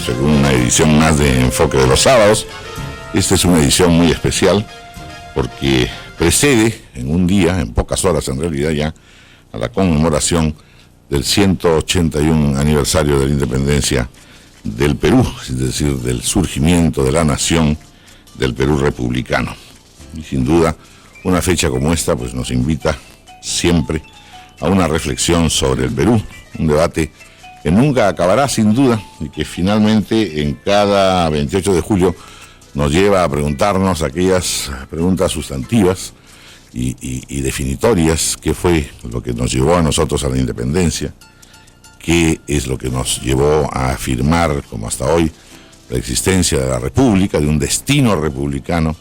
pues en una edición más de Enfoque de los Sábados. Esta es una edición muy especial porque precede en un día, en pocas horas en realidad ya, a la conmemoración del 181 aniversario de la independencia del Perú, es decir, del surgimiento de la nación del Perú republicano. Y sin duda, una fecha como esta pues nos invita siempre a una reflexión sobre el Perú, un debate que nunca acabará sin duda y que finalmente en cada 28 de julio nos lleva a preguntarnos aquellas preguntas sustantivas y definitorias: ¿qué fue lo que nos llevó a nosotros a la independencia? ¿Qué es lo que nos llevó a afirmar, como hasta hoy, la existencia de la República, de un destino republicano?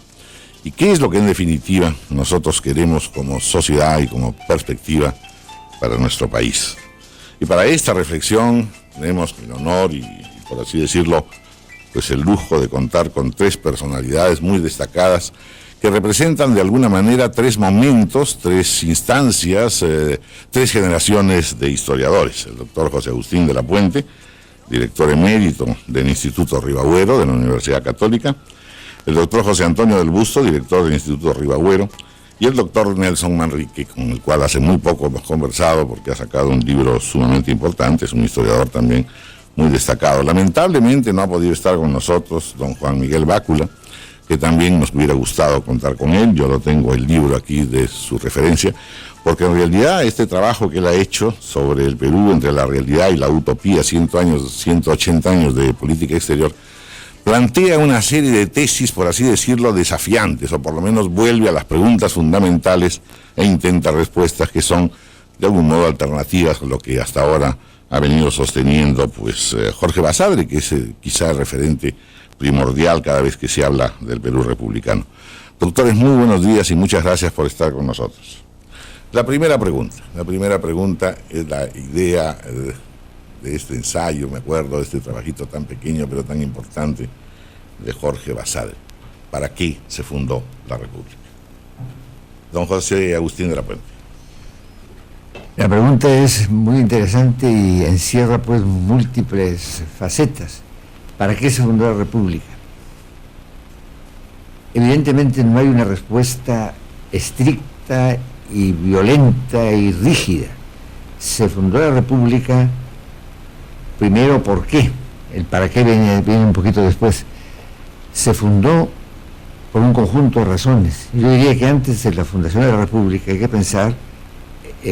¿Y qué es lo que en definitiva nosotros queremos como sociedad y como perspectiva para nuestro país? Y para esta reflexión tenemos el honor y por así decirlo, pues el lujo de contar con tres personalidades muy destacadas que representan de alguna manera tres momentos, tres instancias, tres generaciones de historiadores. El doctor José Agustín de la Puente, director emérito del Instituto Ribagüero de la Universidad Católica, el doctor José Antonio del Busto, director del Instituto Ribagüero, y el doctor Nelson Manrique, con el cual hace muy poco hemos conversado porque ha sacado un libro sumamente importante, es un historiador también muy destacado. Lamentablemente no ha podido estar con nosotros don Juan Miguel Bácula, que también nos hubiera gustado contar con él. Yo lo tengo el libro aquí de su referencia, porque en realidad este trabajo que él ha hecho sobre el Perú entre la realidad y la utopía, 180 años de política exterior, plantea una serie de tesis, por así decirlo, desafiantes, o por lo menos vuelve a las preguntas fundamentales e intenta respuestas que son de algún modo alternativas a lo que hasta ahora ha venido sosteniendo pues Jorge Basadre, que es quizá el referente primordial cada vez que se habla del Perú republicano. Doctores, muy buenos días y muchas gracias por estar con nosotros. La primera pregunta es la idea de este ensayo, me acuerdo de este trabajito tan pequeño pero tan importante de Jorge Basadre. ¿Para qué se fundó la República? Don José Agustín de la Puente. La pregunta es muy interesante y encierra pues múltiples facetas. ¿Para qué se fundó la República? Evidentemente no hay una respuesta estricta y violenta y rígida. Se fundó la República, primero, ¿por qué? El para qué viene un poquito después. Se fundó por un conjunto de razones. Yo diría que antes de la fundación de la República hay que pensar,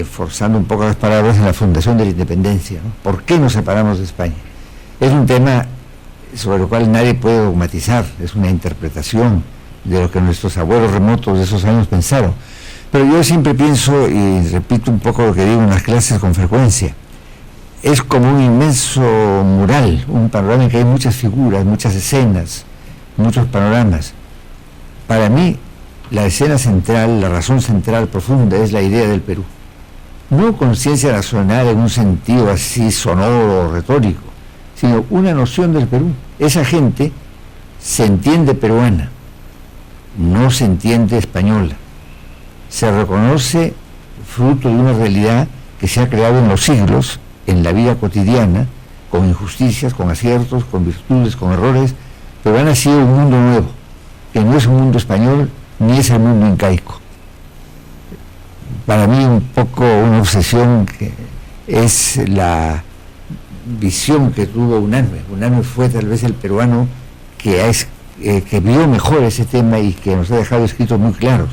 forzando un poco las palabras, en la fundación de la independencia, ¿no? ¿Por qué nos separamos de España? Es un tema sobre el cual nadie puede dogmatizar, es una interpretación de lo que nuestros abuelos remotos de esos años pensaron. Pero yo siempre pienso, y repito un poco lo que digo en las clases con frecuencia, es como un inmenso mural, un panorama en que hay muchas figuras, muchas escenas, muchos panoramas. Para mí, la escena central, la razón central profunda es la idea del Perú. No conciencia nacional en un sentido así sonoro o retórico, sino una noción del Perú. Esa gente se entiende peruana, no se entiende española. Se reconoce fruto de una realidad que se ha creado en los siglos, en la vida cotidiana, con injusticias, con aciertos, con virtudes, con errores, pero ha nacido un mundo nuevo, que no es un mundo español, ni es el mundo incaico. Para mí un poco una obsesión que es la visión que tuvo Unanue. Unanue fue tal vez el peruano que vio mejor ese tema y que nos ha dejado escritos muy claros.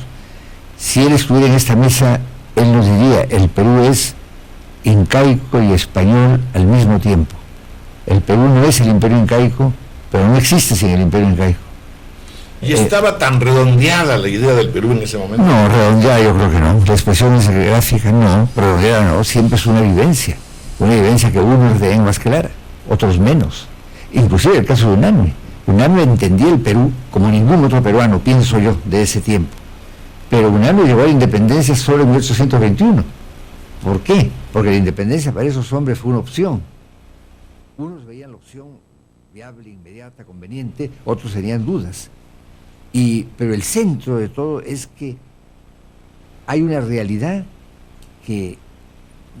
Si él estuviera en esta mesa, él nos diría: el Perú es incaico y español al mismo tiempo. El Perú no es el imperio incaico, pero no existe sin el imperio incaico. ¿Y estaba tan redondeada la idea del Perú en ese momento? No, redondeada yo creo que no. La expresión es gráfica, no. Redondeada no. Siempre es una vivencia que unos ven más clara, otros menos. Inclusive el caso de Unanue. Unanue entendía el Perú como ningún otro peruano, pienso yo, de ese tiempo. Pero Unanue llegó a la independencia solo en 1821. ¿Por qué? Porque la independencia para esos hombres fue una opción. Unos veían la opción viable, inmediata, conveniente, otros tenían dudas. Pero el centro de todo es que hay una realidad que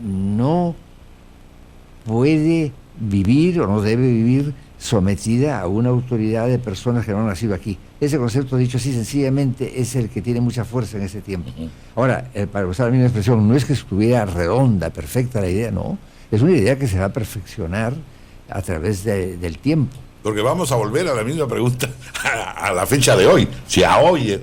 no puede vivir o no debe vivir sometida a una autoridad de personas que no han nacido aquí. Ese concepto, dicho así sencillamente, es el que tiene mucha fuerza en ese tiempo. Ahora, para usar la misma expresión, no es que estuviera redonda, perfecta la idea, no. Es una idea que se va a perfeccionar a través del tiempo. Porque vamos a volver a la misma pregunta a la fecha de hoy. Si a hoy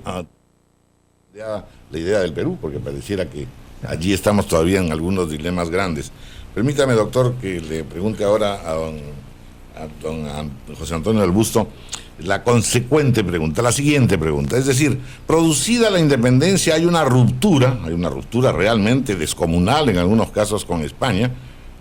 la idea del Perú, porque pareciera que allí estamos todavía en algunos dilemas grandes. Permítame, doctor, que le pregunte ahora a don José Antonio del Busto la consecuente pregunta, la siguiente pregunta. Es decir, producida la independencia hay una ruptura realmente descomunal en algunos casos con España.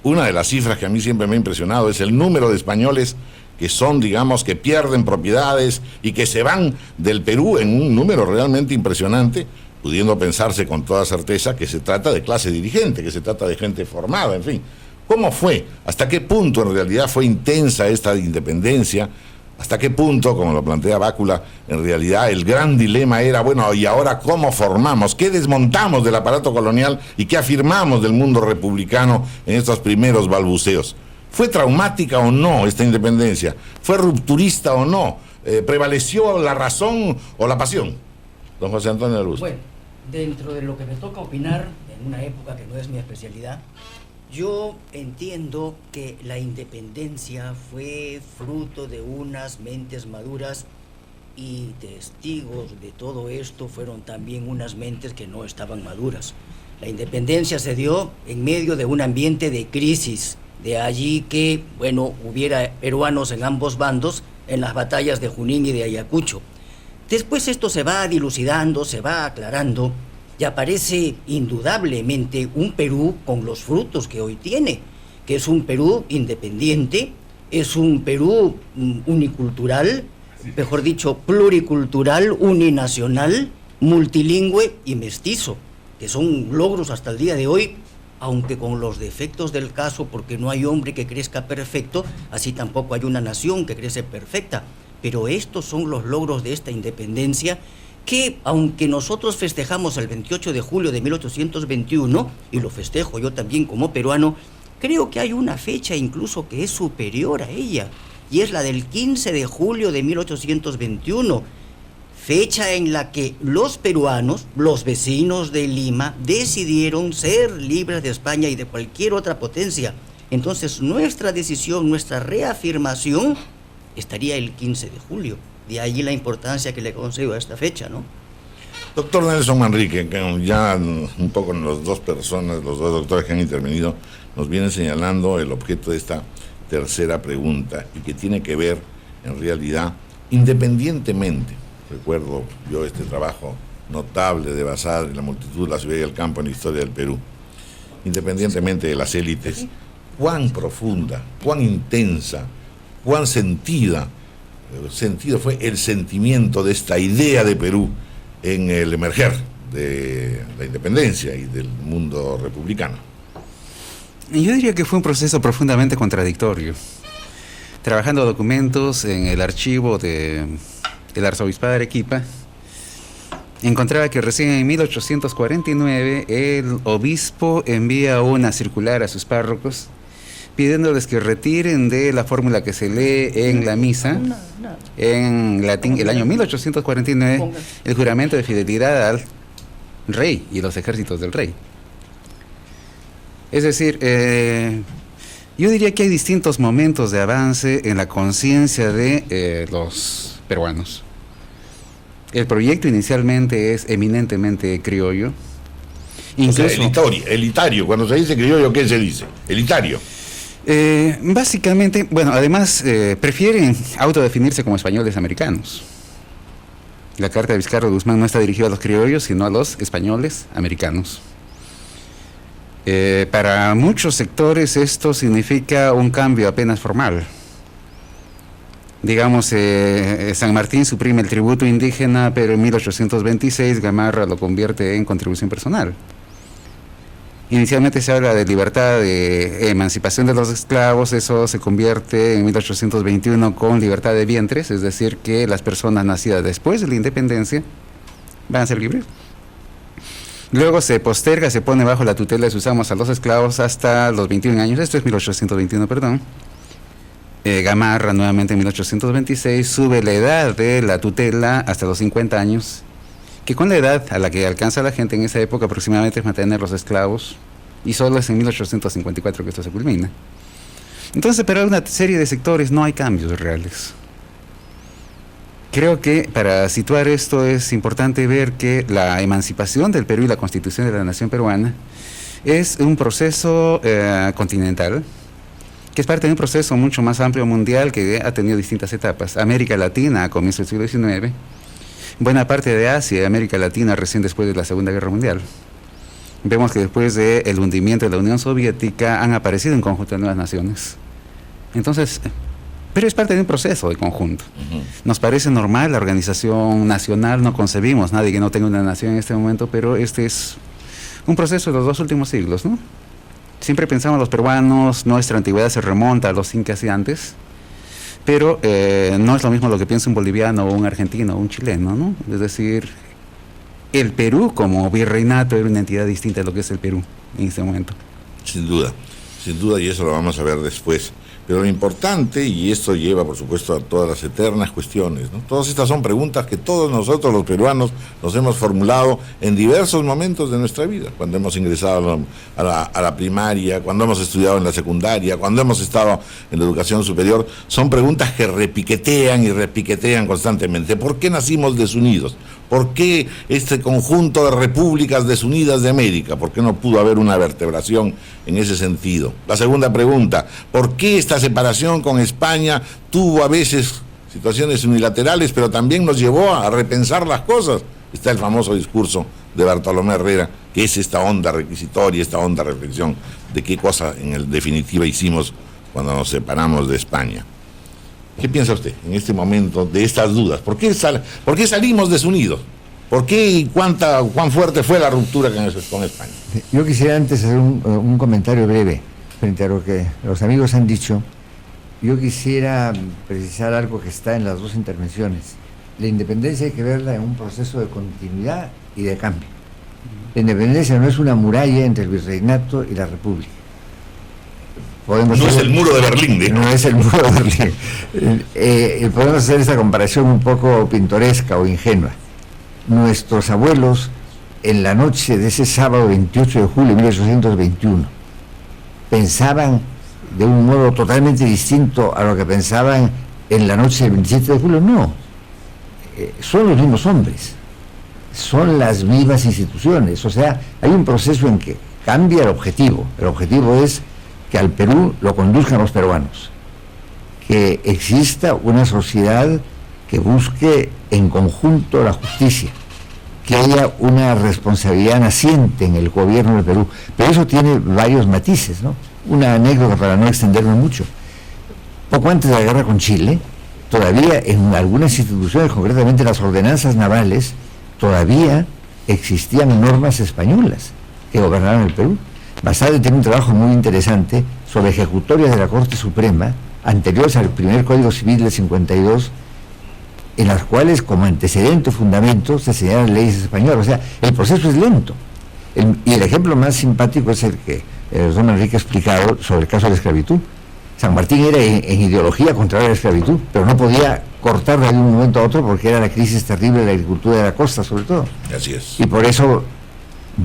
Una de las cifras que a mí siempre me ha impresionado es el número de españoles que son, digamos, que pierden propiedades y que se van del Perú en un número realmente impresionante, pudiendo pensarse con toda certeza que se trata de clase dirigente, que se trata de gente formada, en fin. ¿Cómo fue? ¿Hasta qué punto en realidad fue intensa esta independencia? ¿Hasta qué punto, como lo plantea Bácula, en realidad el gran dilema era, bueno, ¿y ahora cómo formamos? ¿Qué desmontamos del aparato colonial y qué afirmamos del mundo republicano en estos primeros balbuceos? ¿Fue traumática o no esta independencia? ¿Fue rupturista o no? ¿Prevaleció la razón o la pasión? Don José Antonio del Busto. Bueno, dentro de lo que me toca opinar, en una época que no es mi especialidad, yo entiendo que la independencia fue fruto de unas mentes maduras y testigos de todo esto fueron también unas mentes que no estaban maduras. La independencia se dio en medio de un ambiente de crisis, de allí que, bueno, hubiera peruanos en ambos bandos en las batallas de Junín y de Ayacucho. Después esto se va dilucidando, se va aclarando y aparece indudablemente un Perú con los frutos que hoy tiene, que es un Perú independiente, es un Perú unicultural, mejor dicho, pluricultural, uninacional, multilingüe y mestizo, que son logros hasta el día de hoy, aunque con los defectos del caso, porque no hay hombre que crezca perfecto, así tampoco hay una nación que crece perfecta. Pero estos son los logros de esta independencia que, aunque nosotros festejamos el 28 de julio de 1821, y lo festejo yo también como peruano, creo que hay una fecha incluso que es superior a ella, y es la del 15 de julio de 1821, fecha en la que los peruanos, los vecinos de Lima, decidieron ser libres de España y de cualquier otra potencia. Entonces nuestra decisión, nuestra reafirmación estaría el 15 de julio. De ahí la importancia que le concedo a esta fecha, ¿no? Doctor Nelson Manrique, que ya un poco los dos doctores que han intervenido, nos vienen señalando el objeto de esta tercera pregunta y que tiene que ver, en realidad, independientemente, recuerdo yo este trabajo notable de Bazán y la multitud, la ciudad y el campo en la historia del Perú, independientemente de las élites, cuán profunda, cuán intensa, cuán sentido fue el sentimiento de esta idea de Perú en el emerger de la independencia y del mundo republicano. Yo diría que fue un proceso profundamente contradictorio. Trabajando documentos en el archivo del arzobispado de Arequipa, encontraba que recién en 1849 el obispo envía una circular a sus párrocos pidiéndoles que retiren de la fórmula que se lee en la misa, en latín, el año 1849, el juramento de fidelidad al rey y los ejércitos del rey. Es decir, yo diría que hay distintos momentos de avance en la conciencia de los peruanos. El proyecto inicialmente es eminentemente criollo. Incluso, o sea, elitario. Cuando se dice criollo, ¿qué se dice? Elitario. Básicamente, bueno, además prefieren autodefinirse como españoles americanos. La carta de Vizcarra Guzmán no está dirigida a los criollos, sino a los españoles americanos. Para muchos sectores esto significa un cambio apenas formal. Digamos, San Martín suprime el tributo indígena, pero en 1826 Gamarra lo convierte en contribución personal. Inicialmente se habla de libertad, de emancipación de los esclavos, eso se convierte en 1821 con libertad de vientres, es decir, que las personas nacidas después de la independencia van a ser libres. Luego se posterga, se pone bajo la tutela de sus amos a los esclavos hasta los 21 años, esto es 1821, perdón. Gamarra nuevamente en 1826 sube la edad de la tutela hasta los 50 años, que con la edad a la que alcanza la gente en esa época aproximadamente es mantener los esclavos, y solo es en 1854 que esto se culmina. Entonces, para una serie de sectores no hay cambios reales. Creo que para situar esto es importante ver que la emancipación del Perú y la constitución de la nación peruana es un proceso continental, que es parte de un proceso mucho más amplio mundial que ha tenido distintas etapas. América Latina a comienzos del siglo XIX, buena parte de Asia y América Latina recién después de la Segunda Guerra Mundial. Vemos que después del hundimiento de la Unión Soviética han aparecido en conjunto nuevas naciones. Entonces, pero es parte de un proceso de conjunto. Nos parece normal la organización nacional, no concebimos nadie que no tenga una nación en este momento, pero este es un proceso de los 2 últimos siglos, ¿no? Siempre pensamos los peruanos, nuestra antigüedad se remonta a los incas y antes, pero no es lo mismo lo que piensa un boliviano o un argentino o un chileno, ¿no? Es decir, el Perú como virreinato era una entidad distinta de lo que es el Perú en este momento. Sin duda, y eso lo vamos a ver después. Pero lo importante, y esto lleva por supuesto a todas las eternas cuestiones, ¿no? Todas estas son preguntas que todos nosotros los peruanos nos hemos formulado en diversos momentos de nuestra vida, cuando hemos ingresado a la primaria, cuando hemos estudiado en la secundaria, cuando hemos estado en la educación superior. Son preguntas que repiquetean y repiquetean constantemente. ¿Por qué nacimos desunidos? ¿Por qué este conjunto de repúblicas desunidas de América? ¿Por qué no pudo haber una vertebración en ese sentido? La segunda pregunta, ¿por qué esta separación con España tuvo a veces situaciones unilaterales, pero también nos llevó a repensar las cosas? Está el famoso discurso de Bartolomé Herrera, que es esta onda requisitoria, esta onda reflexión de qué cosa en definitiva hicimos cuando nos separamos de España. ¿Qué piensa usted en este momento de estas dudas? ¿Por qué salimos desunidos? ¿Por qué y cuán fuerte fue la ruptura con España? Yo quisiera antes hacer un comentario breve frente a lo que los amigos han dicho. Yo quisiera precisar algo que está en las 2 intervenciones. La independencia hay que verla en un proceso de continuidad y de cambio. La independencia no es una muralla entre el virreinato y la república. No es el muro de Berlín, ¿no? No es el muro de Berlín. Podemos hacer esta comparación un poco pintoresca o ingenua. Nuestros abuelos, en la noche de ese sábado 28 de julio de 1821, pensaban de un modo totalmente distinto a lo que pensaban en la noche del 27 de julio. No, son los mismos hombres, son las mismas instituciones. O sea, hay un proceso en que cambia el objetivo. El objetivo es que al Perú lo conduzcan los peruanos, que exista una sociedad que busque en conjunto la justicia, que haya una responsabilidad naciente en el gobierno del Perú. Pero eso tiene varios matices, ¿no? Una anécdota para no extenderme mucho. Poco antes de la guerra con Chile, todavía en algunas instituciones, concretamente las ordenanzas navales, todavía existían normas españolas que gobernaban el Perú. Basadre tiene un trabajo muy interesante sobre ejecutorias de la Corte Suprema anteriores al primer Código Civil del 52, en las cuales como antecedente o fundamento se señalan leyes españolas. O sea, el proceso es lento. Y el ejemplo más simpático es el que don Enrique ha explicado sobre el caso de la esclavitud. San Martín era en ideología contraria a la esclavitud, pero no podía cortarla de un momento a otro porque era la crisis terrible de la agricultura de la costa, sobre todo. Así es. Y por eso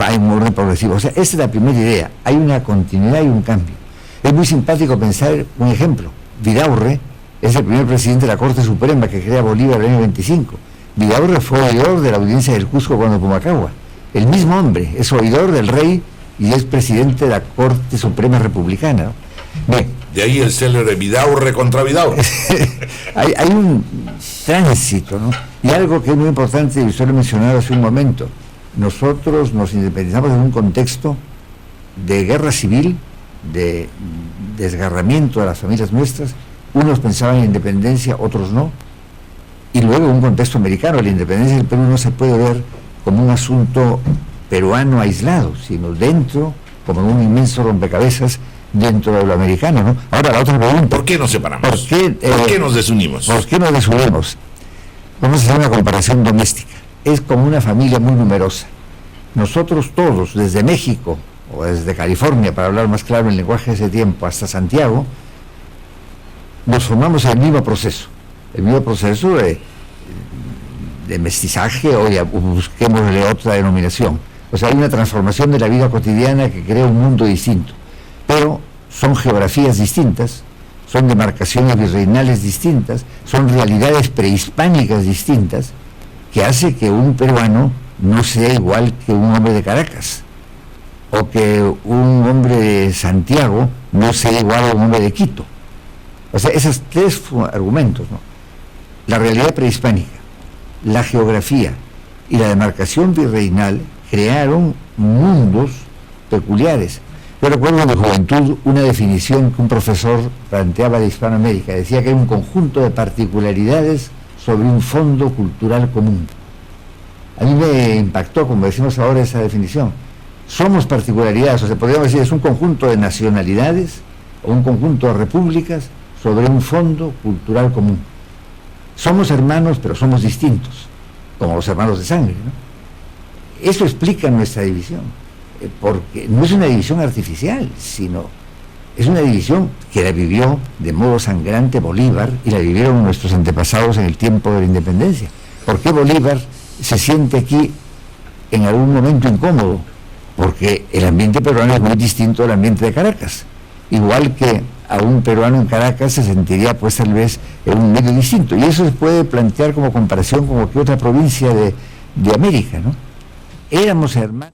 va en un orden progresivo. O sea, esa es la primera idea. Hay una continuidad y un cambio. Es muy simpático pensar un ejemplo. Vidaurre es el primer presidente de la Corte Suprema que crea Bolívar en el año 25. Vidaurre fue oidor de la audiencia del Cusco cuando Pumacagua. El mismo hombre es oidor del rey y es presidente de la Corte Suprema Republicana, ¿no? Bien. De ahí el célebre Vidaurre contra Vidaurre. hay un tránsito, ¿no? Y algo que es muy importante, y usted lo mencionaba hace un momento. Nosotros nos independizamos en un contexto de guerra civil, de desgarramiento de las familias nuestras. Unos pensaban en independencia, otros no. Y luego un contexto americano. La independencia del Perú no se puede ver como un asunto peruano aislado, sino dentro, como en un inmenso rompecabezas, dentro de lo americano, ¿no? Ahora la otra pregunta. ¿Por qué nos separamos? ¿Por qué nos desunimos? ¿Por qué nos desunimos? Vamos a hacer una comparación doméstica. Es como una familia muy numerosa. Nosotros todos, desde México, o desde California, para hablar más claro en el lenguaje de ese tiempo, hasta Santiago, nos formamos en el mismo proceso de mestizaje, o ya busquémosle otra denominación. O sea, hay una transformación de la vida cotidiana que crea un mundo distinto, pero son geografías distintas, son demarcaciones virreinales distintas, son realidades prehispánicas distintas, que hace que un peruano no sea igual que un hombre de Caracas, o que un hombre de Santiago no sea igual a un hombre de Quito. O sea, esos tres argumentos, ¿no? La realidad prehispánica, la geografía y la demarcación virreinal crearon mundos peculiares. Yo recuerdo en mi juventud una definición que un profesor planteaba de Hispanoamérica. Decía que era un conjunto de particularidades sobre un fondo cultural común. A mí me impactó, como decimos ahora, esa definición. Somos particularidades, o sea, podríamos decir, es un conjunto de nacionalidades o un conjunto de repúblicas sobre un fondo cultural común. Somos hermanos, pero somos distintos, como los hermanos de sangre, ¿no? Eso explica nuestra división, porque no es una división artificial, sino es una división que la vivió de modo sangrante Bolívar y la vivieron nuestros antepasados en el tiempo de la independencia. ¿Por qué Bolívar se siente aquí en algún momento incómodo? Porque el ambiente peruano es muy distinto al ambiente de Caracas. Igual que a un peruano en Caracas se sentiría pues tal vez en un medio distinto. Y eso se puede plantear como comparación con cualquier otra provincia de América, ¿no? Éramos hermanos.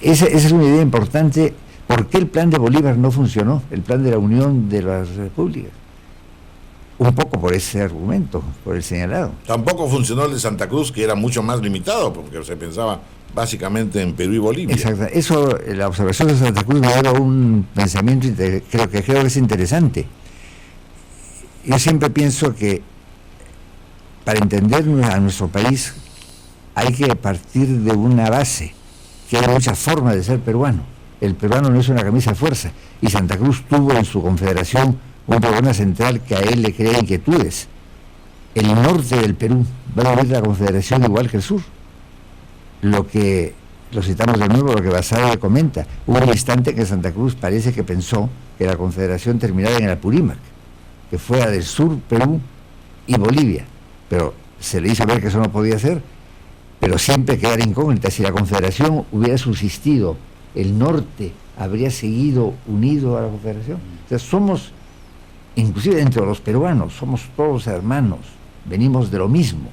Esa es una idea importante. ¿Por qué el plan de Bolívar no funcionó? El plan de la Unión de las Repúblicas. Un poco por ese argumento, por el señalado. Tampoco funcionó el de Santa Cruz, que era mucho más limitado, porque se pensaba básicamente en Perú y Bolivia. Exacto. Eso, la observación de Santa Cruz me da un pensamiento, creo que es interesante. Yo siempre pienso que para entender a nuestro país hay que partir de una base, que hay muchas formas de ser peruano. El peruano no es una camisa de fuerza, y Santa Cruz tuvo en su confederación un problema central que a él le crea inquietudes. El norte del Perú va a vivir la confederación igual que el sur. Lo citamos de nuevo, lo que Basadre comenta. Hubo un instante que Santa Cruz parece que pensó que la confederación terminaba en el Apurímac, que fuera del sur Perú y Bolivia, pero se le hizo ver que eso no podía ser, pero siempre quedara incógnita. Si la confederación hubiera subsistido, el norte habría seguido unido a la confederación. O sea, somos, inclusive entre los peruanos, somos todos hermanos, venimos de lo mismo,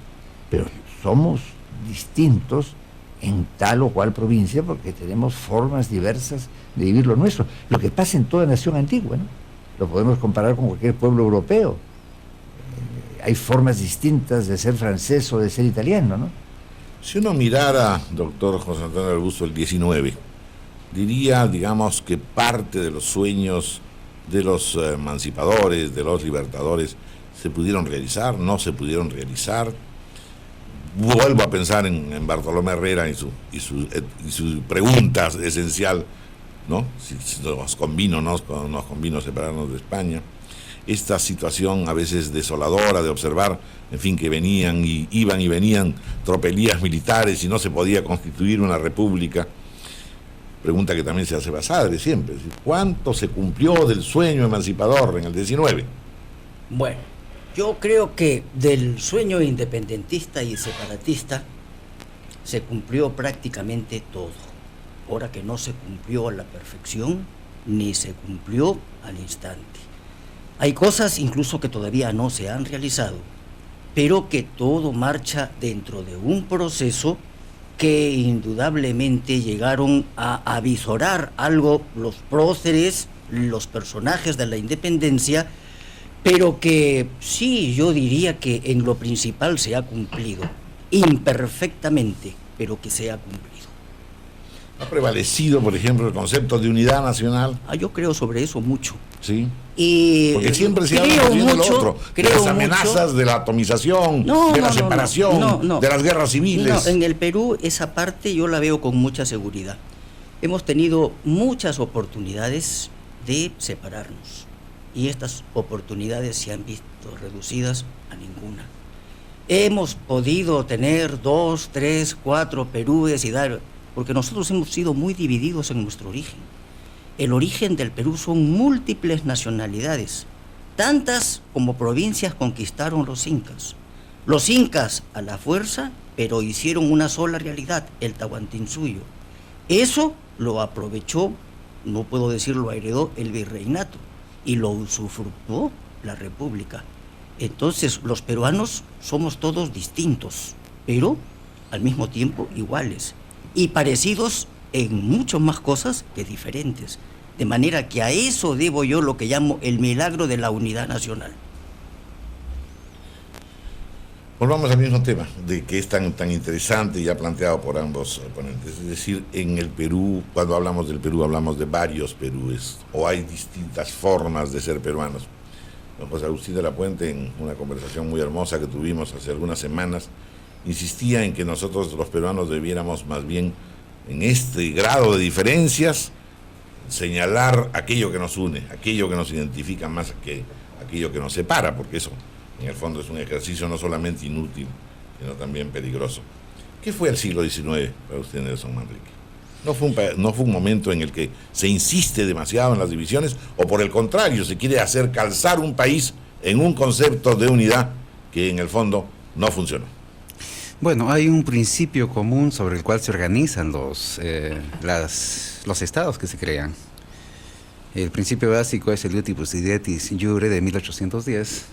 pero somos distintos en tal o cual provincia porque tenemos formas diversas de vivir lo nuestro. Lo que pasa en toda nación antigua, ¿no? Lo podemos comparar con cualquier pueblo europeo. Hay formas distintas de ser francés o de ser italiano, ¿no? Si uno mirara, doctor José Antonio del Busto, el 19, diría, digamos, que parte de los sueños de los emancipadores, de los libertadores, se pudieron realizar, no se pudieron realizar. Vuelvo a pensar en Bartolomé Herrera y su pregunta esencial, ¿no? Si nos convino separarnos de España. Esta situación a veces desoladora de observar, en fin, que venían y iban y venían tropelías militares y no se podía constituir una república. Pregunta que también se hace Basadre siempre. ¿Cuánto se cumplió del sueño emancipador en el 19? Bueno, yo creo que del sueño independentista y separatista se cumplió prácticamente todo. Ahora que no se cumplió a la perfección, ni se cumplió al instante. Hay cosas incluso que todavía no se han realizado, pero que todo marcha dentro de un proceso que indudablemente llegaron a avisorar algo los próceres, los personajes de la independencia, pero que sí, yo diría que en lo principal se ha cumplido, imperfectamente, pero que se ha cumplido. ¿Ha prevalecido, por ejemplo, el concepto de unidad nacional? Yo creo sobre eso mucho. Sí. Y porque siempre se habla de lo otro, de las amenazas, de la atomización, de la separación, de las guerras civiles. No, en el Perú esa parte yo la veo con mucha seguridad. Hemos tenido muchas oportunidades de separarnos y estas oportunidades se han visto reducidas a ninguna. Hemos podido tener 2, 3, 4 Perúes y dar, porque nosotros hemos sido muy divididos en nuestro origen. El origen del Perú son múltiples nacionalidades, tantas como provincias conquistaron los incas. Los incas a la fuerza, pero hicieron una sola realidad, el Tahuantinsuyo. Eso lo aprovechó, no puedo decirlo, heredó el virreinato y lo usufructuó la República. Entonces los peruanos somos todos distintos, pero al mismo tiempo iguales y parecidos en mucho más cosas que diferentes. De manera que a eso debo yo lo que llamo el milagro de la unidad nacional. Volvamos al mismo tema, de que es tan interesante y ya planteado por ambos ponentes. Es decir, en el Perú, cuando hablamos del Perú, hablamos de varios Perúes, o hay distintas formas de ser peruanos. Don José Agustín de la Puente, en una conversación muy hermosa que tuvimos hace algunas semanas, insistía en que nosotros los peruanos debiéramos más bien, en este grado de diferencias, señalar aquello que nos une, aquello que nos identifica más que aquello que nos separa, porque eso en el fondo es un ejercicio no solamente inútil, sino también peligroso. ¿Qué fue el siglo XIX para usted, Nelson Manrique? ¿No fue un momento en el que se insiste demasiado en las divisiones, o por el contrario, se quiere hacer calzar un país en un concepto de unidad que en el fondo no funcionó? Bueno, hay un principio común sobre el cual se organizan los estados que se crean. El principio básico es el Iudibus Idetis Iure de 1810,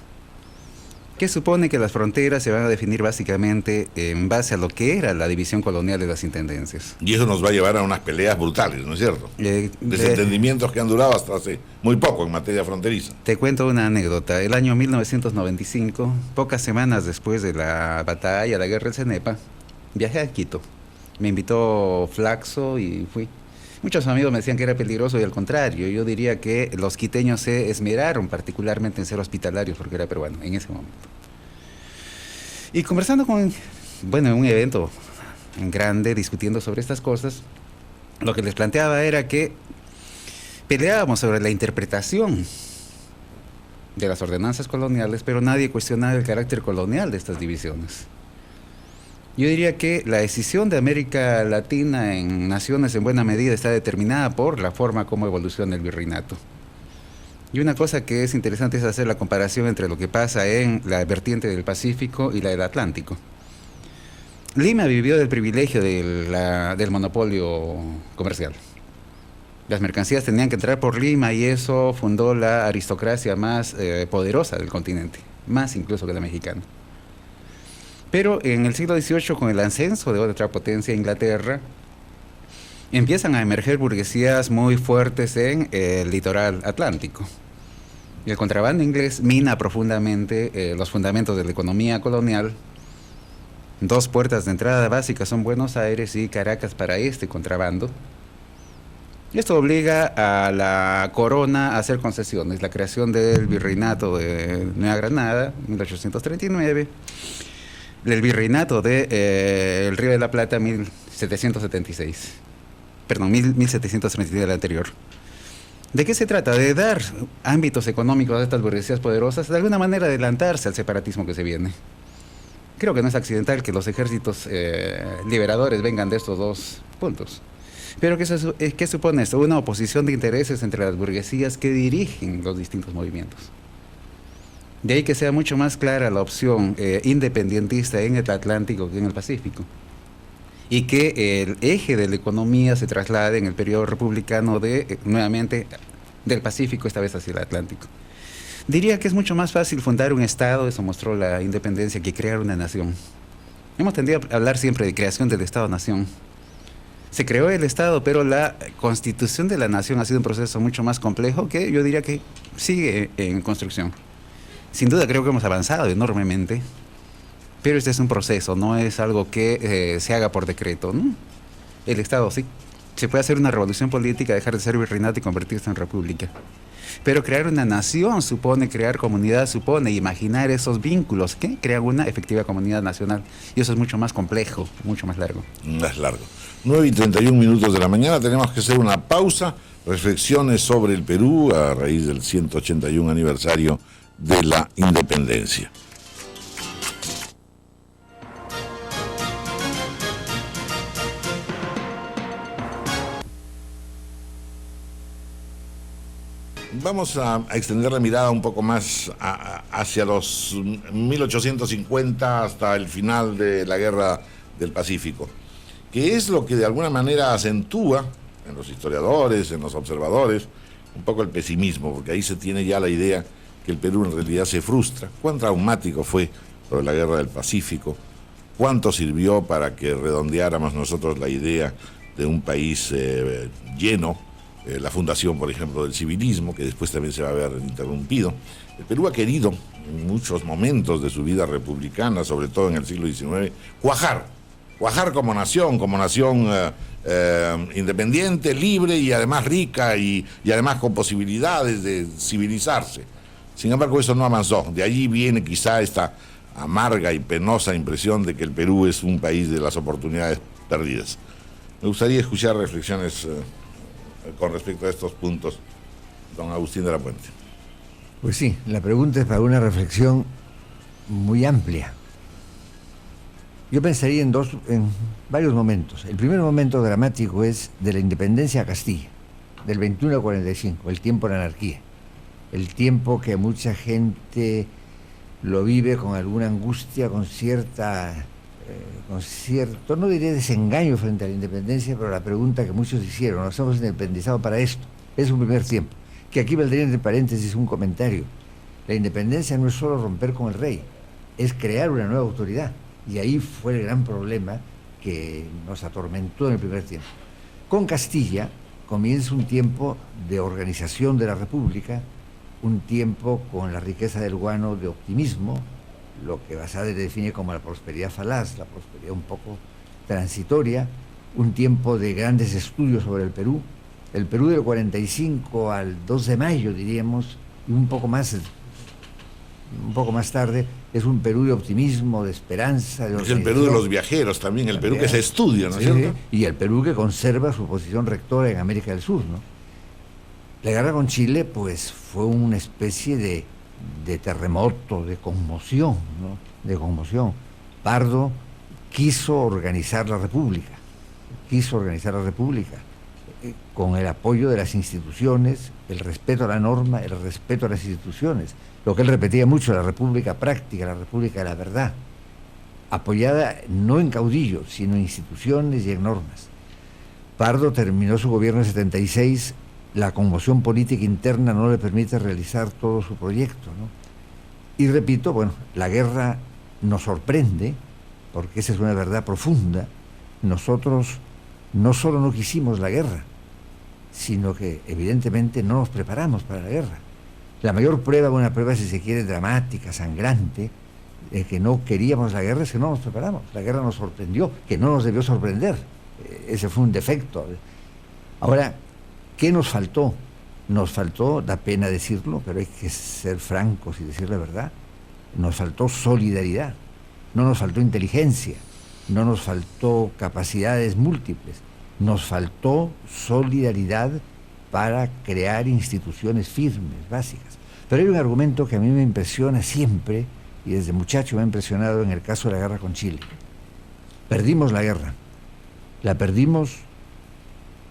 que supone que las fronteras se van a definir básicamente en base a lo que era la división colonial de las intendencias. Y eso nos va a llevar a unas peleas brutales, ¿no es cierto? Desentendimientos que han durado hasta hace muy poco en materia fronteriza. Te cuento una anécdota. El año 1995, pocas semanas después de la batalla, la guerra del Cenepa, viajé a Quito. Me invitó Flaxo y fui. Muchos amigos me decían que era peligroso y al contrario, yo diría que los quiteños se esmeraron particularmente en ser hospitalarios porque era peruano en ese momento. Y conversando en un evento grande, discutiendo sobre estas cosas, lo que les planteaba era que peleábamos sobre la interpretación de las ordenanzas coloniales, pero nadie cuestionaba el carácter colonial de estas divisiones. Yo diría que la decisión de América Latina en naciones en buena medida está determinada por la forma como evoluciona el virreinato. Y una cosa que es interesante es hacer la comparación entre lo que pasa en la vertiente del Pacífico y la del Atlántico. Lima vivió del privilegio del monopolio comercial. Las mercancías tenían que entrar por Lima y eso fundó la aristocracia más poderosa del continente, más incluso que la mexicana. Pero en el siglo XVIII, con el ascenso de otra potencia, Inglaterra, empiezan a emerger burguesías muy fuertes en el litoral atlántico. Y el contrabando inglés mina profundamente los fundamentos de la economía colonial. Dos puertas de entrada básicas son Buenos Aires y Caracas para este contrabando. Esto obliga a la corona a hacer concesiones. La creación del virreinato de Nueva Granada, 1839. El virreinato de el Río de la Plata, 1776. Perdón, 1739 del anterior. ¿De qué se trata? De dar ámbitos económicos a estas burguesías poderosas, de alguna manera adelantarse al separatismo que se viene. Creo que no es accidental que los ejércitos liberadores vengan de estos dos puntos. Pero ¿qué supone esto? Una oposición de intereses entre las burguesías que dirigen los distintos movimientos. De ahí que sea mucho más clara la opción independentista en el Atlántico que en el Pacífico. Y que el eje de la economía se traslade en el periodo republicano nuevamente del Pacífico, esta vez hacia el Atlántico. Diría que es mucho más fácil fundar un Estado, eso mostró la independencia, que crear una nación. Hemos tendido a hablar siempre de creación del Estado-nación. Se creó el Estado, pero la constitución de la nación ha sido un proceso mucho más complejo que yo diría que sigue en construcción. Sin duda creo que hemos avanzado enormemente, pero este es un proceso, no es algo que se haga por decreto, ¿no? El Estado sí. Se puede hacer una revolución política, dejar de ser virreinato y convertirse en república. Pero crear una nación supone crear comunidad, supone imaginar esos vínculos que crean una efectiva comunidad nacional. Y eso es mucho más complejo, mucho más largo. Más largo. 9:31 de la mañana, tenemos que hacer una pausa. Reflexiones sobre el Perú a raíz del 181 aniversario de la independencia. Vamos a extender la mirada un poco más hacia los 1850 hasta el final de la Guerra del Pacífico, que es lo que de alguna manera acentúa en los historiadores, en los observadores, un poco el pesimismo, porque ahí se tiene ya la idea que el Perú en realidad se frustra. ¿Cuán traumático fue lo de la Guerra del Pacífico? ¿Cuánto sirvió para que redondeáramos nosotros la idea de un país lleno? La fundación, por ejemplo, del civilismo, que después también se va a ver interrumpido. El Perú ha querido, en muchos momentos de su vida republicana, sobre todo en el siglo XIX, cuajar como nación independiente, libre y además rica y además con posibilidades de civilizarse. Sin embargo, eso no avanzó. De allí viene quizá esta amarga y penosa impresión de que el Perú es un país de las oportunidades perdidas. Me gustaría escuchar reflexiones con respecto a estos puntos, don Agustín de la Puente. Pues sí, la pregunta es para una reflexión muy amplia. Yo pensaría en varios momentos. El primer momento dramático es de la independencia a Castilla, del 21 al 45, el tiempo de la anarquía, el tiempo que mucha gente lo vive con alguna angustia, con cierto, no diré desengaño frente a la independencia, pero la pregunta que muchos hicieron: ¿nos hemos independizado para esto? Es un primer tiempo. Que aquí valdría entre paréntesis un comentario. La independencia no es solo romper con el rey, es crear una nueva autoridad. Y ahí fue el gran problema que nos atormentó en el primer tiempo. Con Castilla comienza un tiempo de organización de la República, un tiempo con la riqueza del guano de optimismo, lo que Basadre define como la prosperidad falaz, la prosperidad un poco transitoria, un tiempo de grandes estudios sobre el Perú del 45 al 2 de mayo, diríamos, y un poco más tarde, es un Perú de optimismo, de esperanza, de es el Perú de los viajeros también, el Perú que se estudia, ¿no es cierto? Y el Perú que conserva su posición rectora en América del Sur, ¿no? La guerra con Chile, pues, fue una especie de terremoto, de conmoción, ¿no? De conmoción. Pardo quiso organizar la República con el apoyo de las instituciones, el respeto a la norma, el respeto a las instituciones, lo que él repetía mucho: la República práctica, la República de la verdad, apoyada no en caudillos, sino en instituciones y en normas. Pardo terminó su gobierno en 76, la conmoción política interna no le permite realizar todo su proyecto, ¿no? Y repito, bueno, la guerra nos sorprende, porque esa es una verdad profunda. Nosotros no solo no quisimos la guerra, sino que evidentemente no nos preparamos para la guerra. La mayor prueba, una prueba si se quiere dramática, sangrante, de que no queríamos la guerra, es que no nos preparamos. La guerra nos sorprendió, que no nos debió sorprender. Ese fue un defecto. Ahora, ¿qué nos faltó? Nos faltó, da pena decirlo, pero hay que ser francos y decir la verdad, nos faltó solidaridad, no nos faltó inteligencia, no nos faltó capacidades múltiples, nos faltó solidaridad para crear instituciones firmes, básicas. Pero hay un argumento que a mí me impresiona siempre, y desde muchacho me ha impresionado en el caso de la guerra con Chile. Perdimos la guerra, la perdimos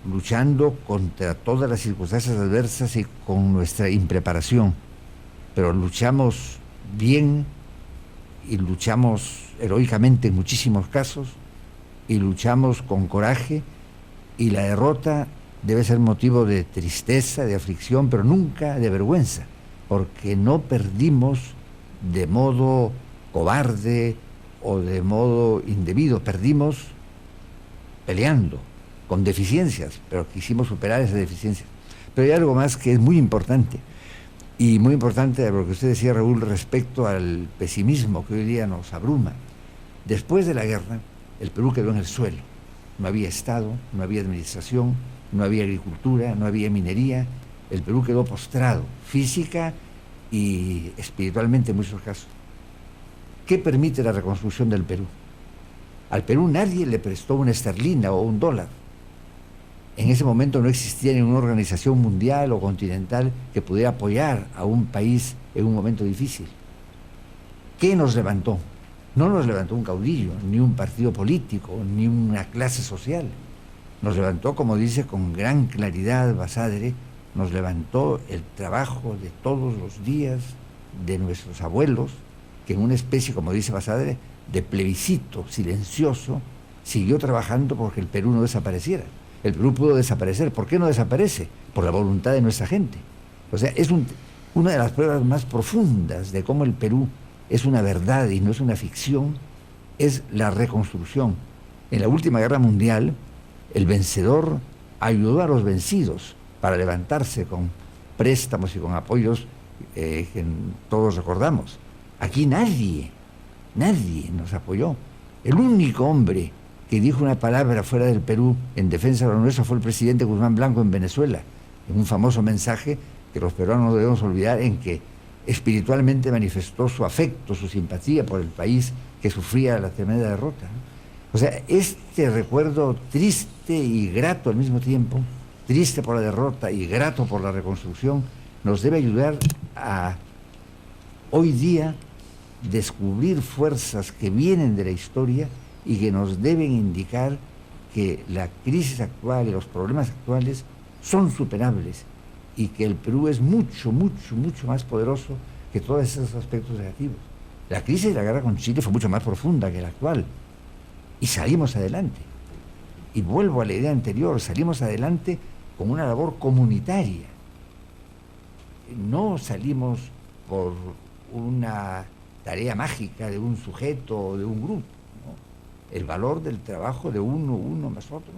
luchando contra todas las circunstancias adversas y con nuestra impreparación, pero luchamos bien y luchamos heroicamente en muchísimos casos y luchamos con coraje, y la derrota debe ser motivo de tristeza, de aflicción, pero nunca de vergüenza, porque no perdimos de modo cobarde o de modo indebido, perdimos peleando, con deficiencias, pero quisimos superar esas deficiencias. Pero hay algo más que es muy importante, y muy importante de lo que usted decía, Raúl, respecto al pesimismo que hoy día nos abruma. Después de la guerra, el Perú quedó en el suelo. No había Estado, no había administración, no había agricultura, no había minería. El Perú quedó postrado, física y espiritualmente en muchos casos. ¿Qué permite la reconstrucción del Perú? Al Perú nadie le prestó una esterlina o un dólar. En ese momento no existía ninguna organización mundial o continental que pudiera apoyar a un país en un momento difícil. ¿Qué nos levantó? No nos levantó un caudillo, ni un partido político, ni una clase social. Nos levantó, como dice con gran claridad Basadre, nos levantó el trabajo de todos los días de nuestros abuelos, que en una especie, como dice Basadre, de plebiscito silencioso, siguió trabajando porque el Perú no desapareciera. El Perú pudo desaparecer. ¿Por qué no desaparece? Por la voluntad de nuestra gente. O sea, es una de las pruebas más profundas de cómo el Perú es una verdad y no es una ficción, es la reconstrucción. En la última guerra mundial, el vencedor ayudó a los vencidos para levantarse con préstamos y con apoyos que todos recordamos. Aquí nadie nos apoyó. El único hombre que dijo una palabra fuera del Perú en defensa de lo nuestro fue el presidente Guzmán Blanco en Venezuela, en un famoso mensaje que los peruanos no debemos olvidar, en que espiritualmente manifestó su afecto, su simpatía por el país que sufría la tremenda derrota, ¿no? O sea, este recuerdo triste y grato al mismo tiempo, triste por la derrota y grato por la reconstrucción, nos debe ayudar a hoy día descubrir fuerzas que vienen de la historia y que nos deben indicar que la crisis actual y los problemas actuales son superables y que el Perú es mucho más poderoso que todos esos aspectos negativos. La crisis de la guerra con Chile fue mucho más profunda que la actual y salimos adelante. Y vuelvo a la idea anterior, salimos adelante con una labor comunitaria. No salimos por una tarea mágica de un sujeto o de un grupo, ¿no? El valor del trabajo de uno más otro,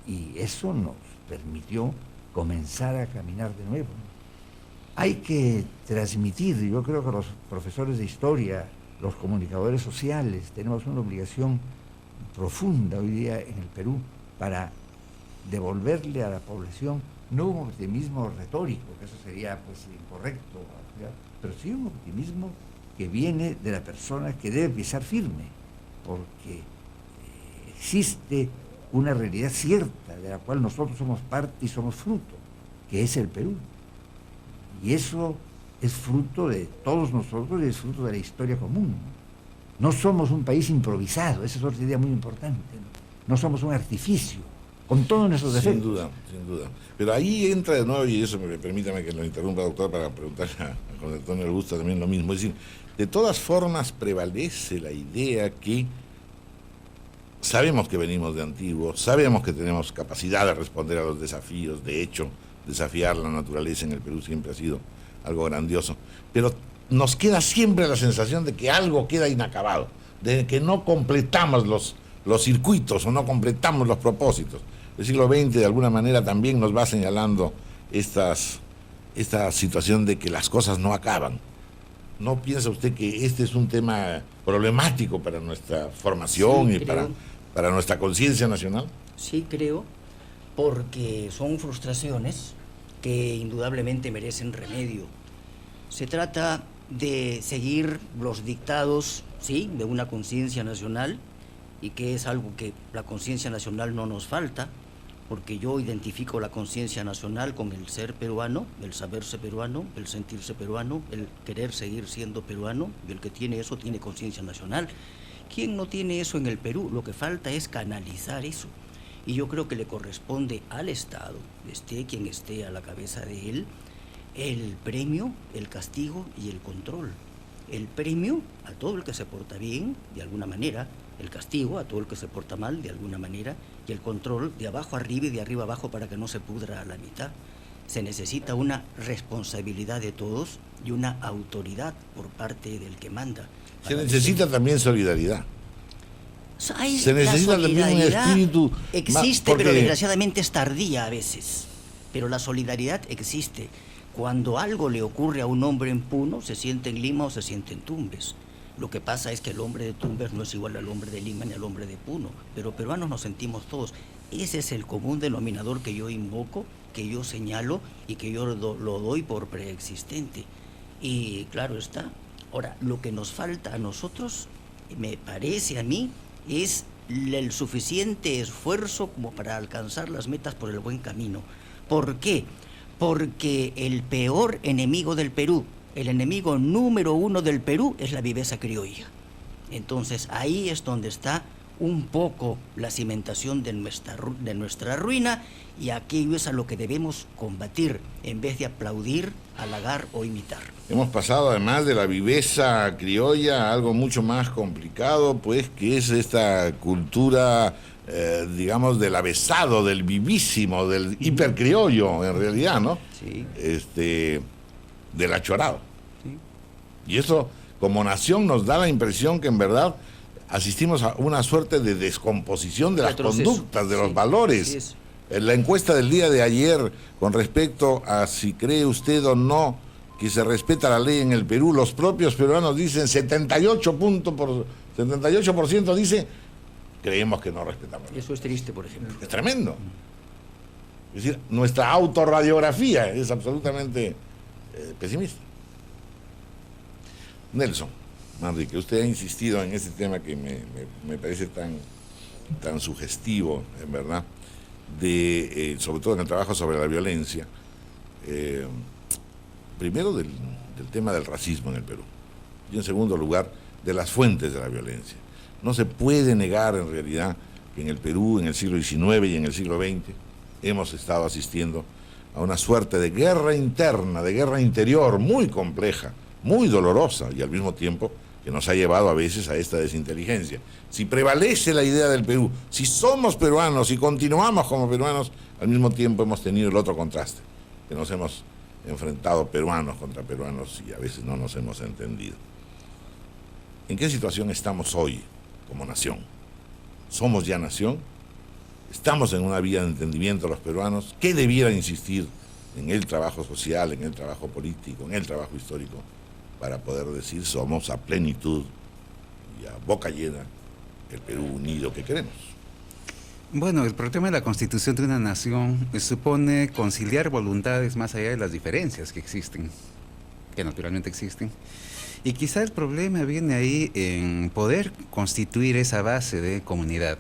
y eso nos permitió comenzar a caminar de nuevo, ¿no? Hay que transmitir, yo creo que los profesores de historia, los comunicadores sociales, tenemos una obligación profunda hoy día en el Perú para devolverle a la población no un optimismo retórico, que eso sería pues incorrecto, pero sí un optimismo que viene de la persona que debe pisar firme, porque existe una realidad cierta de la cual nosotros somos parte y somos fruto, que es el Perú. Y eso es fruto de todos nosotros y es fruto de la historia común, ¿no? No somos un país improvisado, esa es otra idea muy importante, ¿no? No somos un artificio, con todos nuestros defectos. Sin duda. Pero ahí entra de nuevo, y eso permítame que lo interrumpa, doctor, para preguntarle a José Antonio Augusto también lo mismo. Es decir, de todas formas prevalece la idea que sabemos que venimos de antiguo, sabemos que tenemos capacidad de responder a los desafíos, de hecho, desafiar la naturaleza en el Perú siempre ha sido algo grandioso, pero nos queda siempre la sensación de que algo queda inacabado, de que no completamos los circuitos o no completamos los propósitos. El siglo XX de alguna manera también nos va señalando esta situación de que las cosas no acaban. ¿No piensa usted que este es un tema problemático para nuestra formación y para nuestra conciencia nacional? Sí, creo, porque son frustraciones que indudablemente merecen remedio. Se trata de seguir los dictados, sí, de una conciencia nacional, y que es algo que la conciencia nacional no nos falta, porque yo identifico la conciencia nacional con el ser peruano, el saberse peruano, el sentirse peruano, el querer seguir siendo peruano, y el que tiene eso tiene conciencia nacional. ¿Quién no tiene eso en el Perú? Lo que falta es canalizar eso, y yo creo que le corresponde al Estado, esté quien esté a la cabeza de él, el premio, el castigo y el control. El premio a todo el que se porta bien, de alguna manera, el castigo a todo el que se porta mal, de alguna manera, y el control de abajo arriba y de arriba abajo para que no se pudra a la mitad. Se necesita una responsabilidad de todos y una autoridad por parte del que manda. Se necesita también solidaridad. Se necesita también un espíritu. Existe, pero desgraciadamente es tardía a veces. Pero la solidaridad existe. Cuando algo le ocurre a un hombre en Puno, se siente en Lima o se siente en Tumbes. Lo que pasa es que el hombre de Tumbes no es igual al hombre de Lima ni al hombre de Puno, pero peruanos nos sentimos todos. Ese es el común denominador que yo invoco, que yo señalo y que yo lo doy por preexistente. Y claro está. Ahora, lo que nos falta a nosotros, me parece a mí, es el suficiente esfuerzo como para alcanzar las metas por el buen camino. ¿Por qué? Porque el peor enemigo del Perú, el enemigo número 1 del Perú es la viveza criolla. Entonces ahí es donde está un poco la cimentación de nuestra ruina, y aquello es a lo que debemos combatir en vez de aplaudir, halagar o imitar. Hemos pasado además de la viveza criolla a algo mucho más complicado, pues, que es esta cultura, digamos, del avesado, del vivísimo, del hipercriollo, en realidad, ¿no? Sí. Del achorado. Sí. Y eso, como nación, nos da la impresión que en verdad asistimos a una suerte de descomposición de las conductas, de los valores. La encuesta del día de ayer con respecto a si cree usted o no que se respeta la ley en el Perú, los propios peruanos dicen 78% dice creemos que no respetamos. Eso es triste, por ejemplo. Es tremendo. Es decir, nuestra autorradiografía es absolutamente pesimista. Nelson Manrique, usted ha insistido en este tema que me parece tan sugestivo, en verdad, sobre todo en el trabajo sobre la violencia. Primero del tema del racismo en el Perú, y en segundo lugar de las fuentes de la violencia. No se puede negar en realidad que en el Perú, en el siglo XIX y en el siglo XX, hemos estado asistiendo a una suerte de guerra interna, de guerra interior muy compleja, muy dolorosa, y al mismo tiempo que nos ha llevado a veces a esta desinteligencia. Si prevalece la idea del Perú, si somos peruanos y continuamos como peruanos, al mismo tiempo hemos tenido el otro contraste, que nos hemos enfrentado peruanos contra peruanos y a veces no nos hemos entendido. ¿En qué situación estamos hoy como nación? ¿Somos ya nación? ¿Estamos en una vía de entendimiento los peruanos? ¿Qué debiera insistir en el trabajo social, en el trabajo político, en el trabajo histórico, para poder decir somos a plenitud y a boca llena el Perú unido que queremos? Bueno, el problema de la constitución de una nación supone conciliar voluntades más allá de las diferencias que existen, que naturalmente existen. Y quizá el problema viene ahí en poder constituir esa base de comunidad.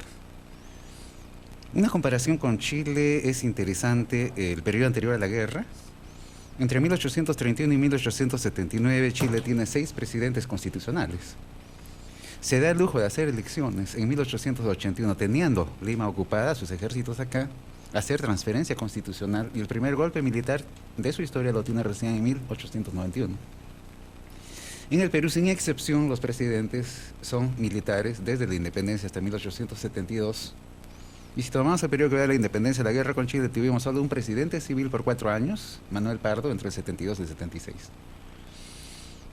Una comparación con Chile es interesante. El periodo anterior a la guerra, entre 1831 y 1879, Chile tiene 6 presidentes constitucionales. Se da el lujo de hacer elecciones en 1881, teniendo Lima ocupada, sus ejércitos acá, hacer transferencia constitucional, y el primer golpe militar de su historia lo tiene recién en 1891. En el Perú, sin excepción, los presidentes son militares desde la independencia hasta 1872. Y si tomamos el periodo que va de la independencia a la guerra con Chile, tuvimos solo un presidente civil por 4 años, Manuel Pardo, entre el 72 y el 76.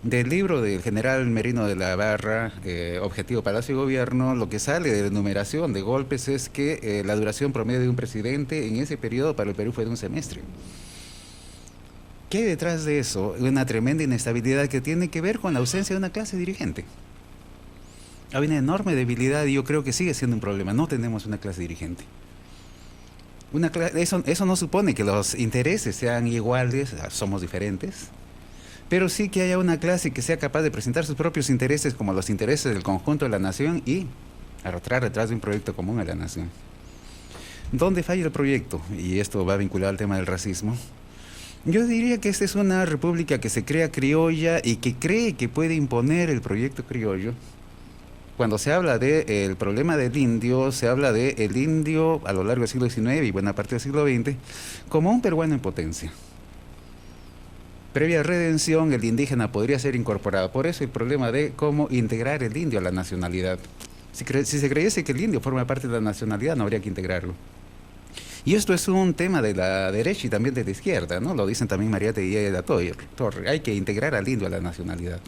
Del libro del general Merino de la Barra, Objetivo Palacio y Gobierno, lo que sale de la enumeración de golpes es que la duración promedio de un presidente en ese periodo para el Perú fue de un semestre. ¿Qué hay detrás de eso? Una tremenda inestabilidad que tiene que ver con la ausencia de una clase dirigente. Hay una enorme debilidad y yo creo que sigue siendo un problema. No tenemos una clase dirigente. Eso no supone que los intereses sean iguales, somos diferentes, pero sí que haya una clase que sea capaz de presentar sus propios intereses como los intereses del conjunto de la nación y arrastrar detrás de un proyecto común a la nación. ¿Dónde falla el proyecto? Y esto va vinculado al tema del racismo. Yo diría que esta es una república que se crea criolla y que cree que puede imponer el proyecto criollo. Cuando se habla del problema del indio, se habla del indio a lo largo del siglo XIX y buena parte del siglo XX como un peruano en potencia. Previa redención, el indígena podría ser incorporado. Por eso el problema de cómo integrar el indio a la nacionalidad. Si se creyese que el indio forma parte de la nacionalidad, no habría que integrarlo. Y esto es un tema de la derecha y también de la izquierda, ¿no? Lo dicen también María Tellía y la Torre. Hay que integrar al indio a la nacionalidad.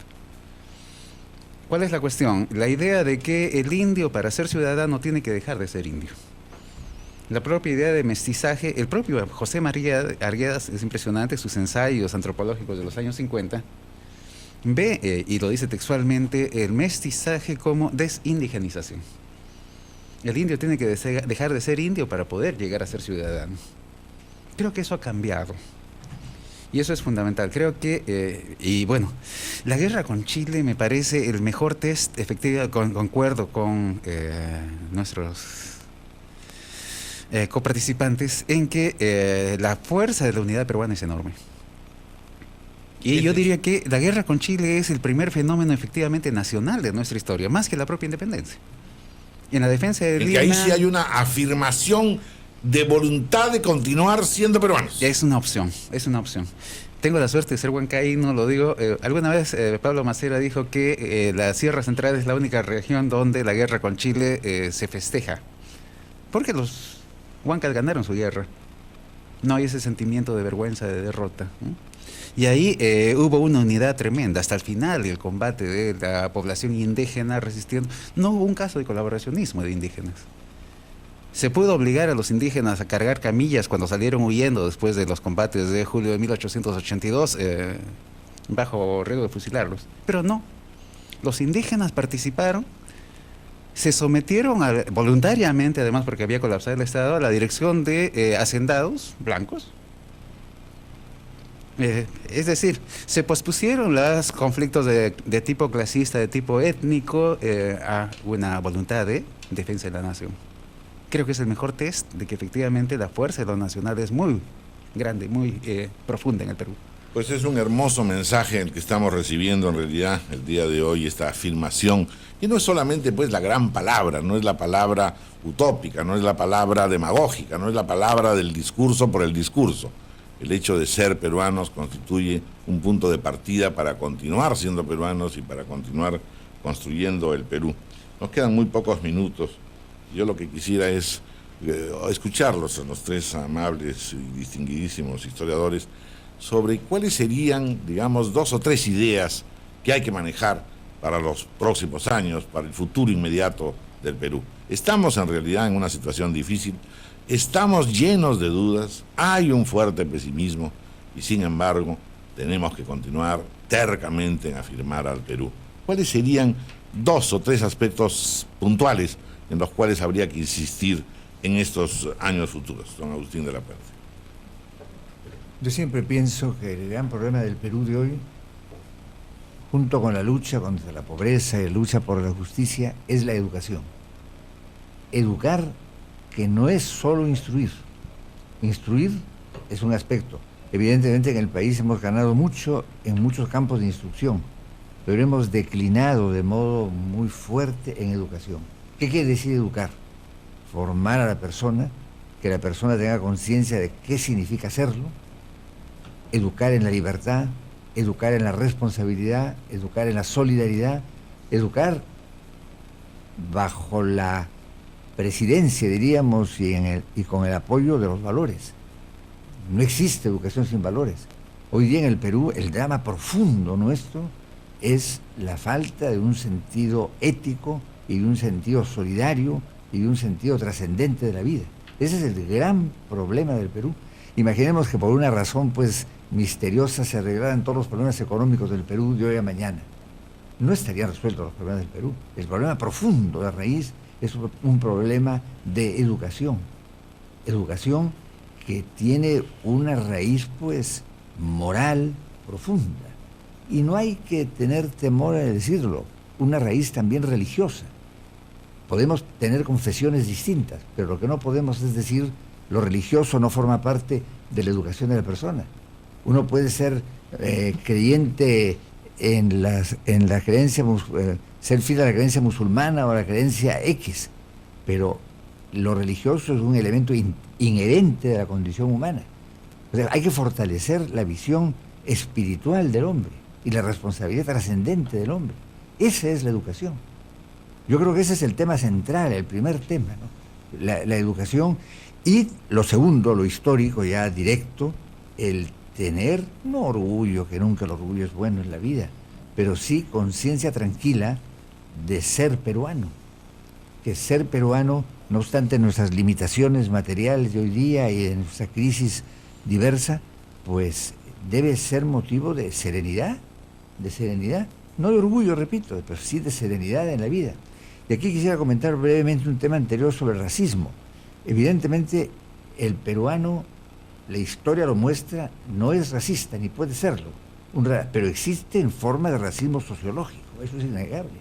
¿Cuál es la cuestión? La idea de que el indio, para ser ciudadano, tiene que dejar de ser indio. La propia idea de mestizaje, el propio José María Arguedas, es impresionante, sus ensayos antropológicos de los años 50, ve, y lo dice textualmente, el mestizaje como desindigenización. El indio tiene que dejar de ser indio para poder llegar a ser ciudadano. Creo que eso ha cambiado. Y eso es fundamental. Creo que, y bueno, la guerra con Chile me parece el mejor test, efectivamente, concuerdo con nuestros coparticipantes, en que la fuerza de la unidad peruana es enorme. Y yo diría que la guerra con Chile es el primer fenómeno efectivamente nacional de nuestra historia, más que la propia independencia. En la defensa de En Lima... que ahí sí hay una afirmación de voluntad de continuar siendo peruanos. Es una opción, es una opción. Tengo la suerte de ser huancaíno, lo digo. Alguna vez Pablo Macera dijo que la Sierra Central es la única región donde la guerra con Chile se festeja. Porque los huancas ganaron su guerra. No hay ese sentimiento de vergüenza, de derrota, ¿no? Y ahí hubo una unidad tremenda. Hasta el final del combate de la población indígena resistiendo, no hubo un caso de colaboracionismo de indígenas. Se pudo obligar a los indígenas a cargar camillas cuando salieron huyendo después de los combates de julio de 1882, bajo riesgo de fusilarlos. Pero no, los indígenas participaron, se sometieron voluntariamente, además porque había colapsado el Estado, a la dirección de hacendados blancos. Es decir, se pospusieron los conflictos de tipo clasista, de tipo étnico, a una voluntad de defensa de la nación. Creo que es el mejor test de que efectivamente la fuerza de lo nacional es muy grande, muy profunda en el Perú. Pues es un hermoso mensaje el que estamos recibiendo en realidad el día de hoy, esta afirmación, y no es solamente pues la gran palabra, no es la palabra utópica, no es la palabra demagógica, no es la palabra del discurso por el discurso. El hecho de ser peruanos constituye un punto de partida para continuar siendo peruanos y para continuar construyendo el Perú. Nos quedan muy pocos minutos. Yo lo que quisiera es escucharlos a los tres amables y distinguidísimos historiadores sobre cuáles serían, digamos, 2 o 3 ideas que hay que manejar para los próximos años, para el futuro inmediato del Perú. Estamos en realidad en una situación difícil, estamos llenos de dudas, hay un fuerte pesimismo y sin embargo tenemos que continuar tercamente en afirmar al Perú. ¿Cuáles serían 2 o 3 aspectos puntuales en los cuales habría que insistir en estos años futuros, don Agustín de la Puente? Yo siempre pienso que el gran problema del Perú de hoy, junto con la lucha contra la pobreza y la lucha por la justicia, es la educación. Educar, que no es solo instruir. Instruir es un aspecto. Evidentemente en el país hemos ganado mucho en muchos campos de instrucción, pero hemos declinado de modo muy fuerte en educación. ¿Qué quiere decir educar? Formar a la persona, que la persona tenga conciencia de qué significa serlo, educar en la libertad, educar en la responsabilidad, educar en la solidaridad, educar bajo la presidencia, diríamos, y con el apoyo de los valores. No existe educación sin valores. Hoy día en el Perú el drama profundo nuestro es la falta de un sentido ético y de un sentido solidario y de un sentido trascendente de la vida. Ese es el gran problema del Perú. Imaginemos que por una razón pues misteriosa se arreglaran todos los problemas económicos del Perú de hoy a mañana. No estarían resueltos los problemas del Perú. El problema profundo de raíz es un problema de educación. Educación que tiene una raíz pues moral profunda. Y no hay que tener temor en decirlo, una raíz también religiosa. Podemos tener confesiones distintas, pero lo que no podemos es decir lo religioso no forma parte de la educación de la persona. Uno puede ser creyente en la creencia, ser fiel a la creencia musulmana o a la creencia X, pero lo religioso es un elemento inherente de la condición humana. O sea, hay que fortalecer la visión espiritual del hombre y la responsabilidad trascendente del hombre. Esa es la educación. Yo creo que ese es el tema central, el primer tema, ¿no? La educación. Y lo segundo, lo histórico ya directo, el tener, no orgullo, que nunca el orgullo es bueno en la vida, pero sí conciencia tranquila de ser peruano. Que ser peruano, no obstante nuestras limitaciones materiales de hoy día y de nuestra crisis diversa, pues debe ser motivo de serenidad, no de orgullo, repito, pero sí de serenidad en la vida. Y aquí quisiera comentar brevemente un tema anterior sobre el racismo. Evidentemente, el peruano, la historia lo muestra, no es racista, ni puede serlo, pero existe en forma de racismo sociológico, eso es innegable.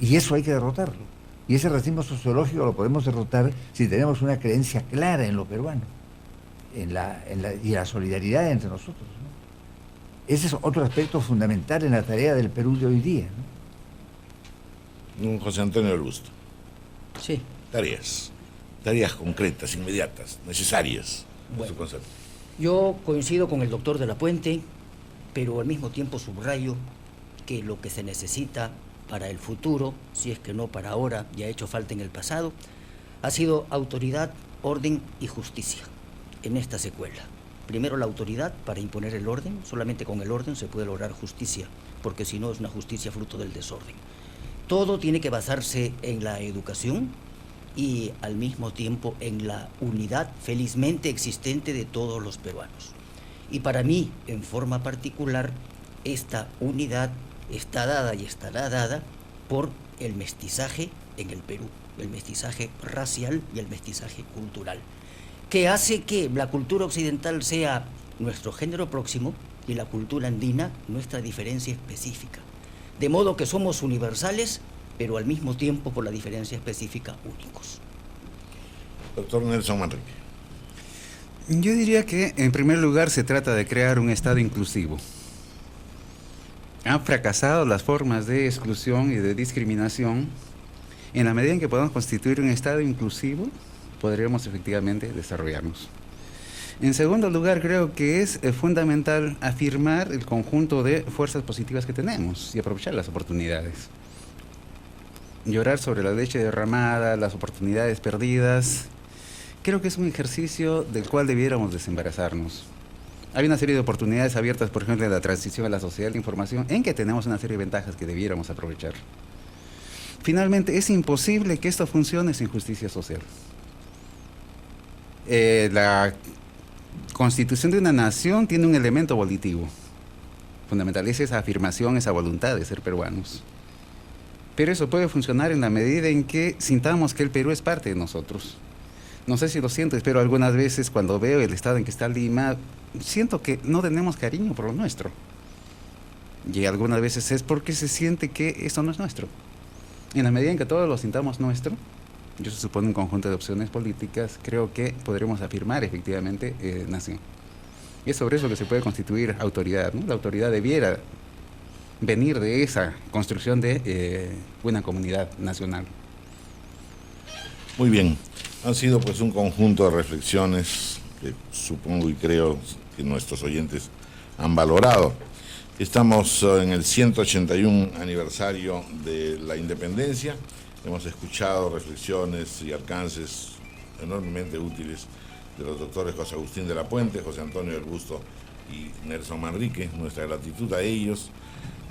Y eso hay que derrotarlo. Y ese racismo sociológico lo podemos derrotar si tenemos una creencia clara en lo peruano, y la solidaridad entre nosotros, ¿no? Ese es otro aspecto fundamental en la tarea del Perú de hoy día, ¿no? José Antonio Augusto. Sí. Tareas concretas, inmediatas, necesarias. Bueno. Su concepto. Yo coincido con el doctor de la Puente, pero al mismo tiempo subrayo que lo que se necesita para el futuro, si es que no para ahora, ya ha hecho falta en el pasado, ha sido autoridad, orden y justicia en esta secuela. Primero la autoridad para imponer el orden, solamente con el orden se puede lograr justicia, porque si no es una justicia fruto del desorden. Todo tiene que basarse en la educación y al mismo tiempo en la unidad felizmente existente de todos los peruanos. Y para mí, en forma particular, esta unidad está dada y estará dada por el mestizaje en el Perú, el mestizaje racial y el mestizaje cultural, que hace que la cultura occidental sea nuestro género próximo y la cultura andina nuestra diferencia específica. De modo que somos universales, pero al mismo tiempo, por la diferencia específica, únicos. Doctor Nelson Manrique. Yo diría que, en primer lugar, se trata de crear un Estado inclusivo. Han fracasado las formas de exclusión y de discriminación. En la medida en que podamos constituir un Estado inclusivo, podríamos efectivamente desarrollarnos. En segundo lugar, creo que es fundamental afirmar el conjunto de fuerzas positivas que tenemos y aprovechar las oportunidades. Llorar sobre la leche derramada, las oportunidades perdidas, creo que es un ejercicio del cual debiéramos desembarazarnos. Hay una serie de oportunidades abiertas, por ejemplo, en la transición a la sociedad de la información, en que tenemos una serie de ventajas que debiéramos aprovechar. Finalmente, es imposible que esto funcione sin justicia social. La constitución de una nación tiene un elemento volitivo fundamental, es esa afirmación, esa voluntad de ser peruanos. Pero eso puede funcionar en la medida en que sintamos que el Perú es parte de nosotros. No sé si lo sientes, pero algunas veces cuando veo el estado en que está Lima, siento que no tenemos cariño por lo nuestro. Y algunas veces es porque se siente que eso no es nuestro. En la medida en que todos lo sintamos nuestro, yo se supone un conjunto de opciones políticas, creo que podremos afirmar efectivamente nación. Y es sobre eso que se puede constituir autoridad, ¿no? La autoridad debiera venir de esa construcción de una comunidad nacional. Muy bien, han sido pues un conjunto de reflexiones que supongo y creo que nuestros oyentes han valorado. Estamos en el 181 aniversario de la independencia. Hemos escuchado reflexiones y alcances enormemente útiles de los doctores José Agustín de la Puente, José Antonio del Busto y Nelson Manrique. Nuestra gratitud a ellos.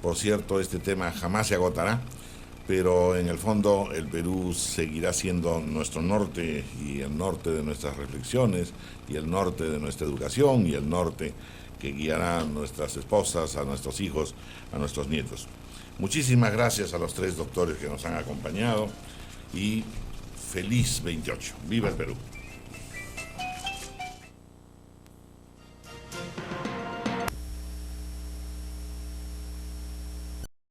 Por cierto, este tema jamás se agotará, pero en el fondo el Perú seguirá siendo nuestro norte y el norte de nuestras reflexiones y el norte de nuestra educación y el norte que guiará a nuestras esposas, a nuestros hijos, a nuestros nietos. Muchísimas gracias a los tres doctores que nos han acompañado y feliz 28. ¡Viva el Perú!